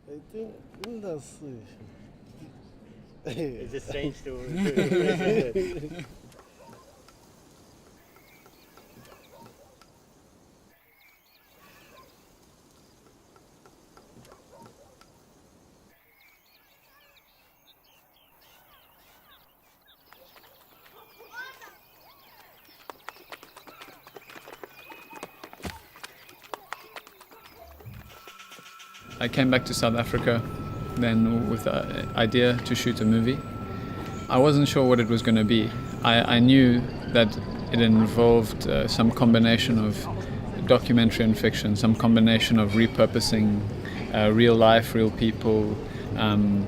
I think industry. It's just strange to I came back to South Africa then with the idea to shoot a movie. I wasn't sure what it was going to be. I knew that it involved some combination of documentary and fiction, some combination of repurposing real life, real people, and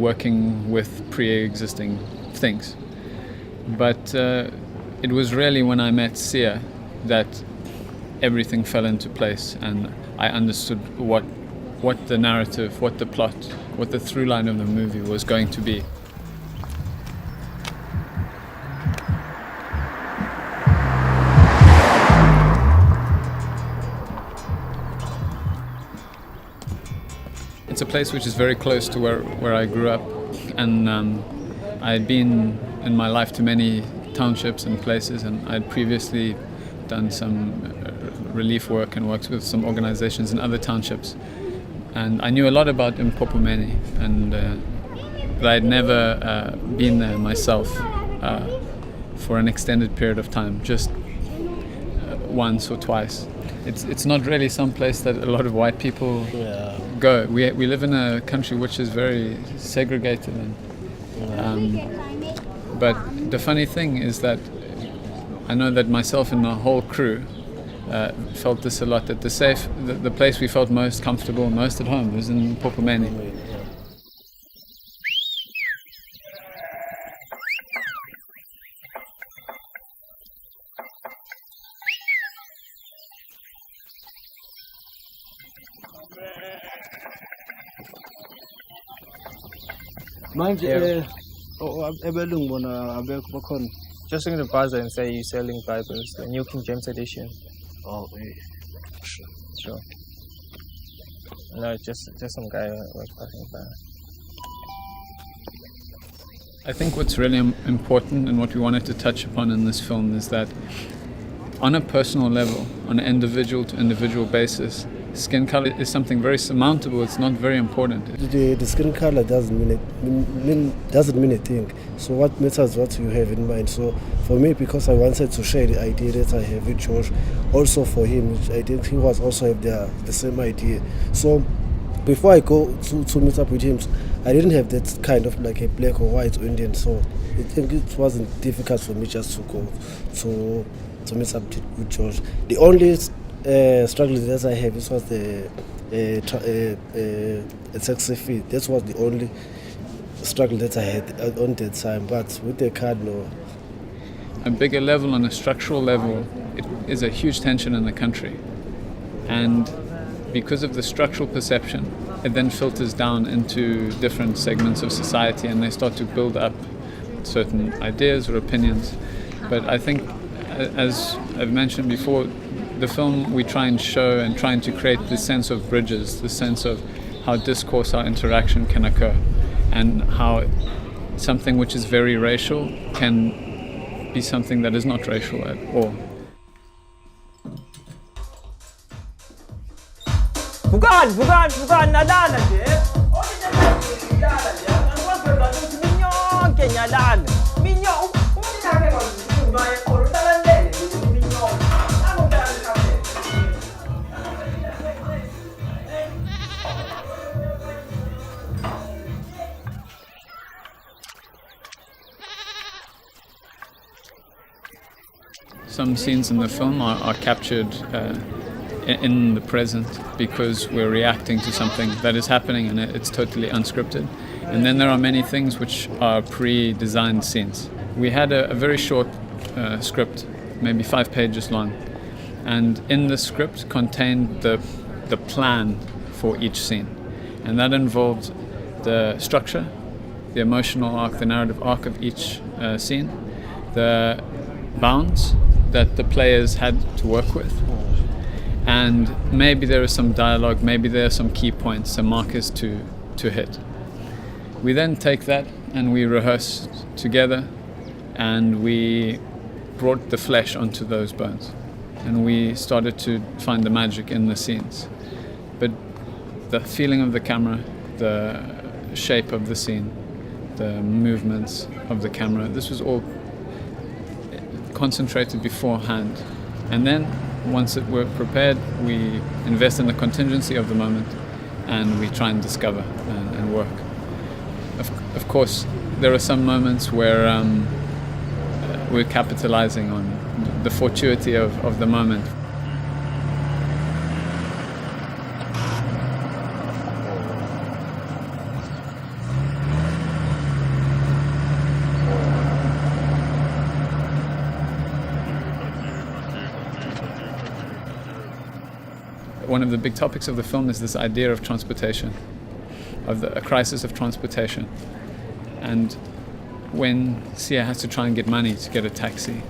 working with pre-existing things. But it was really when I met Sia that everything fell into place, and I understood what the narrative, what the plot, what the through line of the movie was going to be. It's a place which is very close to where I grew up, and I had been in my life to many townships and places, and I had previously done some relief work and worked with some organizations in other townships, and I knew a lot about Mpopomeni, but I had never been there myself for an extended period of time, just once or twice. It's not really some place that a lot of white people go. We live in a country which is very segregated, but the funny thing is that I know that myself and the whole crew felt this a lot, that the place we felt most comfortable, most at home was in Mpopomeni. just ring the buzzer and say you're selling Bibles, the New King James Edition. Oh, yeah. Sure. Sure. No, just some guy was passing by. I think what's really important and what we wanted to touch upon in this film is that on a personal level, on an individual to individual basis, skin color is something very surmountable. It's not very important. The skin color doesn't mean a thing. So what matters is what you have in mind. So for me, because I wanted to share the idea that I have with George, also for him, I think he was also have the same idea. So before I go to meet up with him, I didn't have that kind of like a black or white or Indian. So I think it wasn't difficult for me just to go to meet up with George. The only struggle that I have was the taxi fee. That was the only struggle that I had on that time. But with the card, no. A bigger level, on a structural level, it is a huge tension in the country. And because of the structural perception, it then filters down into different segments of society, and they start to build up certain ideas or opinions. But I think, as I've mentioned before, the film, we try and show and trying to create this sense of bridges, the sense of how discourse, how interaction can occur, and how something which is very racial can be something that is not racial at all. Bukan, nadalan dia. Oh, dia nadalan dia. Kan gua bergantung minyak ke nyadan. Minyak, dia nak ke kau bayar orang dalan dia. Minyak. Aku dalan kafe. Some scenes in the film are captured in the present because we're reacting to something that is happening, and it's totally unscripted. And then there are many things which are pre-designed scenes. We had a very short script, maybe 5 pages long, and in the script contained the plan for each scene, and that involved the structure, the emotional arc, the narrative arc of each scene, the bounds that the players had to work with, and maybe there is some dialogue, maybe there are some key points, some markers to hit. We then take that and we rehearse together, and we brought the flesh onto those bones, and we started to find the magic in the scenes. But the feeling of the camera, the shape of the scene, the movements of the camera, this was all concentrated beforehand. And then once it were prepared, we invest in the contingency of the moment, and we try and discover and work. Of course, there are some moments where we're capitalizing on the fortuity of the moment. One of the big topics of the film is this idea of transportation, of a crisis of transportation. And when Siya has to try and get money to get a taxi,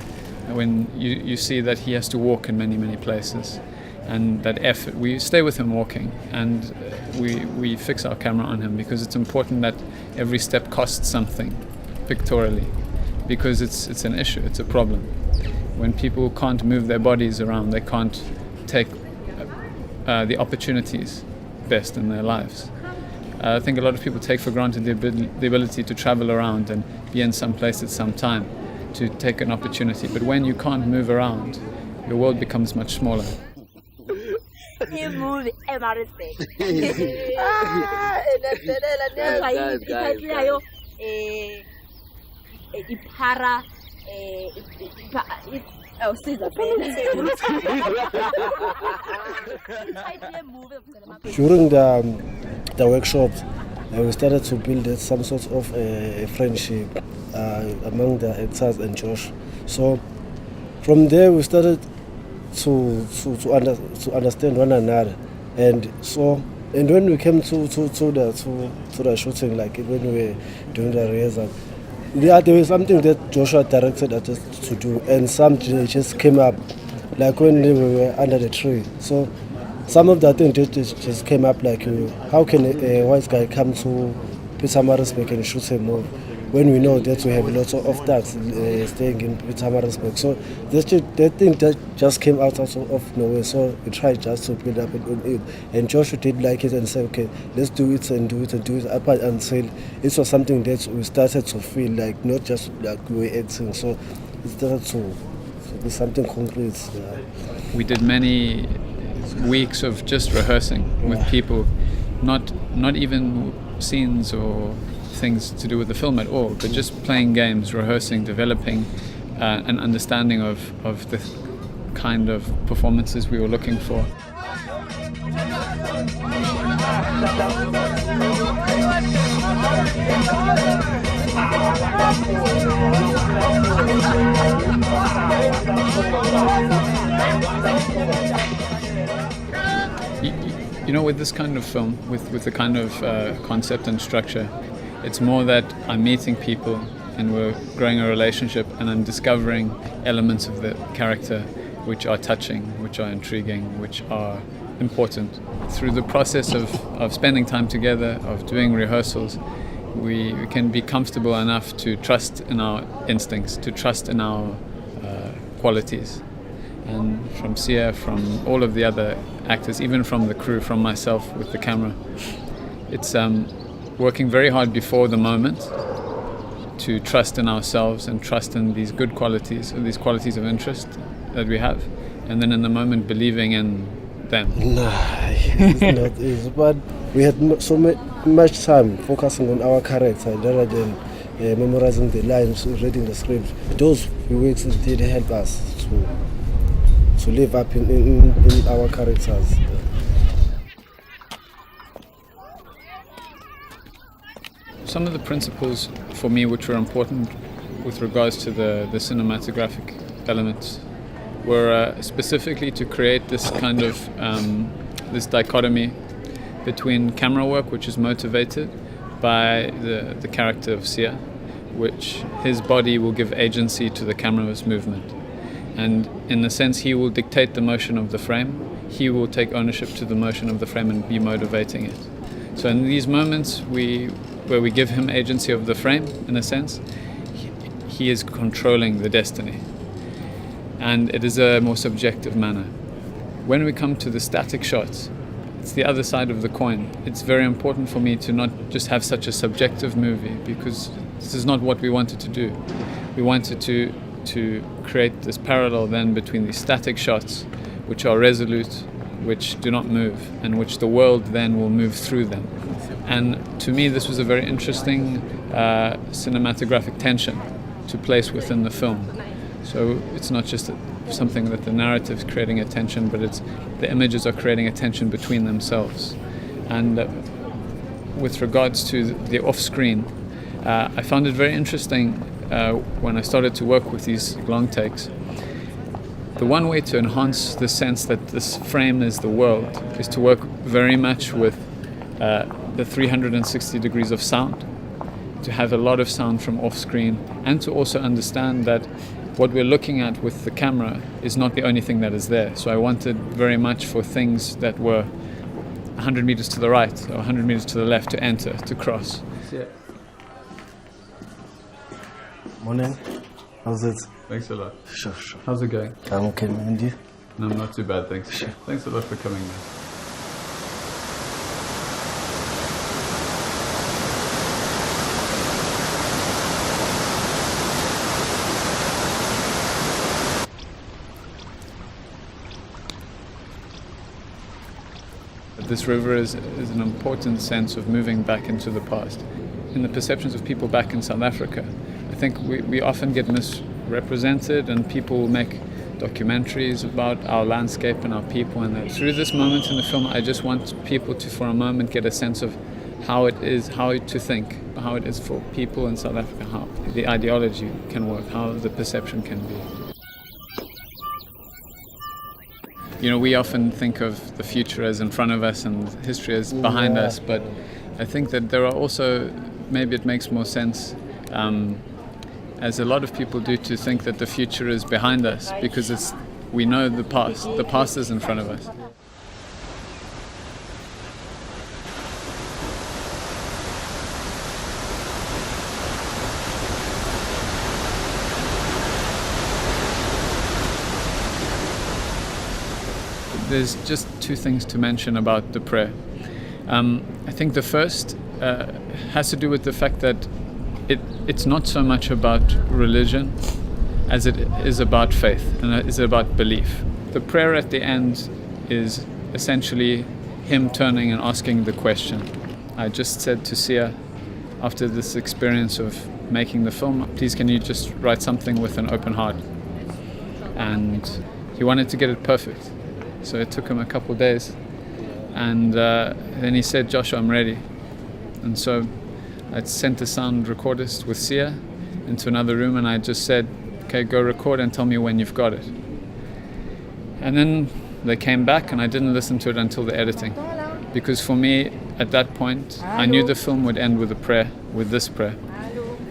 when you see that he has to walk in many, many places, and that effort, we stay with him walking, and we fix our camera on him, because it's important that every step costs something pictorially, because it's an issue, it's a problem. When people can't move their bodies around, they can't take the opportunities best in their lives. I think a lot of people take for granted the ability to travel around and be in some place at some time, to take an opportunity. But when you can't move around, your world becomes much smaller. During the workshops, we started to build some sort of a friendship among the actors and Josh. So from there we started to understand one another, and when we came to the shooting, like when we were doing the rehearsal, there was something that Joshua directed us to do, and something just came up, like when we were under the tree. So some of the things just came up, like how can a white guy come to Pietermaritzburg and shoot a movie when we know that we have lots of thugs staying in Pietermaritzburg. So that thing that just came out of nowhere. So we tried just to build up on it, and Joshua did like it and said, okay, let's do it and do it and do it up until it was something that we started to feel like, not just like we were acting. So it started to be something concrete. We did many weeks of just rehearsing with people, not even scenes or things to do with the film at all, but just playing games, rehearsing, developing an understanding of the kind of performances we were looking for. You know, with this kind of film, with the kind of concept and structure, it's more that I'm meeting people and we're growing a relationship, and I'm discovering elements of the character which are touching, which are intriguing, which are important. Through the process of spending time together, of doing rehearsals, we can be comfortable enough to trust in our instincts, to trust in our qualities. And from Siya, from all of the other actors, even from the crew, from myself with the camera, it's working very hard before the moment to trust in ourselves and trust in these good qualities, or these qualities of interest that we have, and then in the moment believing in them. Nah, it's not easy, but we had so much time focusing on our character rather than memorizing the lines, reading the script. Those few weeks did help us to live up in our characters. Some of the principles for me which were important with regards to the cinematographic elements were specifically to create this kind of this dichotomy between camera work, which is motivated by the character of Siya, which his body will give agency to the camera's movement, And in a sense, he will dictate the motion of the frame. He will take ownership to the motion of the frame and be motivating it. So in these moments where we give him agency of the frame, in a sense, he is controlling the destiny. And it is a more subjective manner. When we come to the static shots, it's the other side of the coin. It's very important for me to not just have such a subjective movie, because this is not what we wanted to do. We wanted to create this parallel then between the static shots, which are resolute, which do not move, and which the world then will move through them. And to me, this was a very interesting cinematographic tension to place within the film. So it's not just something that the narrative is creating a tension, but it's the images are creating a tension between themselves. And with regards to the off-screen, I found it very interesting when I started to work with these long takes. The one way to enhance the sense that this frame is the world is to work very much with the 360 degrees of sound, to have a lot of sound from off-screen, and to also understand that what we're looking at with the camera is not the only thing that is there. So I wanted very much for things that were 100 meters to the right or 100 meters to the left to enter, to cross. Morning. How's it? Thanks a lot. Sure. How's it going? I'm okay, and you? No, not too bad, thanks. Sure. Thanks a lot for coming, man. This river is an important sense of moving back into the past. In the perceptions of people back in South Africa, I think we often get misrepresented, and people make documentaries about our landscape and our people, and that through this moment in the film I just want people to for a moment get a sense of how it is for people in South Africa, how the ideology can work, how the perception can be. You know, we often think of the future as in front of us and history as behind us, but I think that there are also, maybe it makes more sense, as a lot of people do, to think that the future is behind us, because we know the past is in front of us. There's just two things to mention about the prayer. I think the first has to do with the fact that it's not so much about religion as it is about faith, and it is about belief. The prayer at the end is essentially him turning and asking the question. I just said to Sia, after this experience of making the film, please can you just write something with an open heart? And he wanted to get it perfect. So it took him a couple of days, and then he said, Joshua, I'm ready. And so I sent a sound recordist with Sia into another room, and I just said, okay, go record and tell me when you've got it. And then they came back, and I didn't listen to it until the editing, because for me at that point I knew the film would end with a prayer, with this prayer,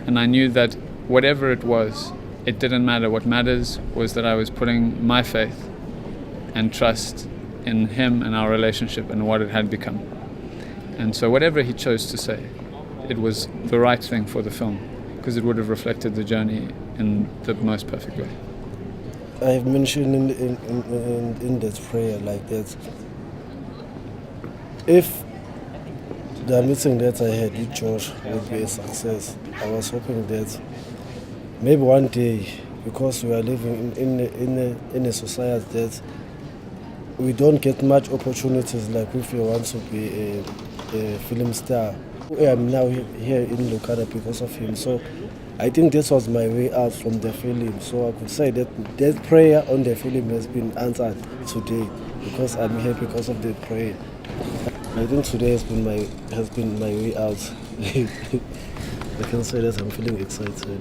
and I knew that whatever it was, it didn't matter. What matters was that I was putting my faith and trust in him and our relationship and what it had become. And so whatever he chose to say, it was the right thing for the film, because it would have reflected the journey in the most perfect way. I have mentioned in that prayer like that, if the meeting that I had with George would be a success, I was hoping that maybe one day, because we are living in a society that we don't get much opportunities, like if you want to be a film star. I am now here in Locarno because of him. So I think this was my way out from the film. So I could say that that prayer on the film has been answered today, because I'm here because of the prayer. I think today has been my way out. I can say that I'm feeling excited.